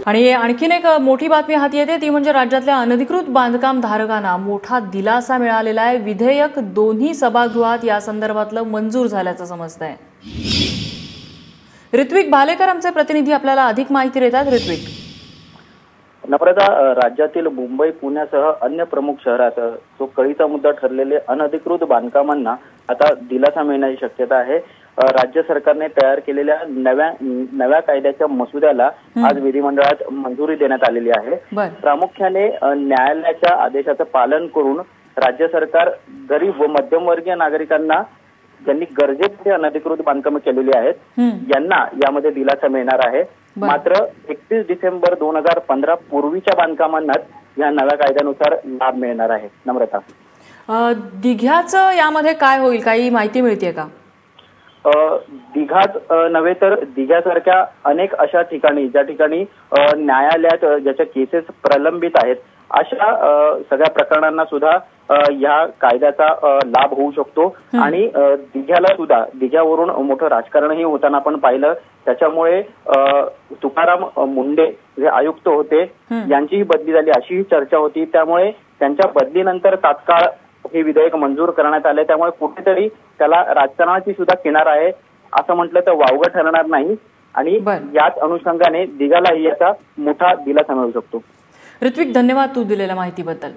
आणि आणखीन एक मोठी बातमी हाती येते ती म्हणजे राज्यातल्या अनधिकृत बांधकाम धारकांना मोठा दिलासा मिळालेला आहे। विधेयक दोन्ही सभागृहात या संदर्भातलं मंजूर झाल्याचं समजतंय। ऋत्विक भालेकर आमचे प्रतिनिधी आपल्याला अधिक माहिती देतात। ऋत्विक, नम्रता, राज्यातील मुंबई पुण्यासह अन्य प्रमुख शहरात जो कळीचा मुद्दा ठरलेले अनधिकृत बांधकामांना आता दिलासा मिळण्याची शक्यता आहे। राज्य सरकारने तयार केलेल्या नव्या कायद्याच्या मसुद्याला आज विधिमंडळात मंजुरी देण्यात आलेली आहे। प्रामुख्याने न्यायालयाच्या आदेशाचं पालन करून राज्य सरकार गरीब व मध्यमवर्गीय नागरिकांना ज्यांनी गरजेचे अनधिकृत बांधकामे केलेली आहेत यांना यामध्ये दिलासा मिळणार आहे। मात्र 31 डिसेंबर 2015 पूर्वीच्या बांधकामांनाच या नव्या कायद्यानुसार लाभ मिळणार आहे। नम्रता, दिघ्याचं यामध्ये काय होईल, काही माहिती मिळतेय का? दिघाच नव्हे तर दिघ्यासारख्या अनेक अशा ठिकाणी ज्या ठिकाणी न्यायालयात ज्याच्या केसेस प्रलंबित आहेत अशा सगळ्या प्रकरणांना सुद्धा या कायद्याचा लाभ होऊ शकतो। आणि दिघ्याला सुद्धा दिघ्यावरून मोठं राजकारणही होताना आपण पाहिलं। त्याच्यामुळे तुकाराम मुंडे जे आयुक्त होते यांचीही बदली झाली अशीही चर्चा होती। त्यामुळे त्यांच्या बदलीनंतर तात्काळ हे विधेयक मंजूर करण्यात आले। त्यामुळे कुठेतरी त्याला राजकारणाची सुद्धा किनार आहे असं म्हटलं तर वावगं ठरणार नाही आणि याच अनुषंगाने दिघालाही याचा मोठा दिलासा मिळू शकतो। ऋत्विक, धन्यवाद तू दिलेल्या माहितीबद्दल।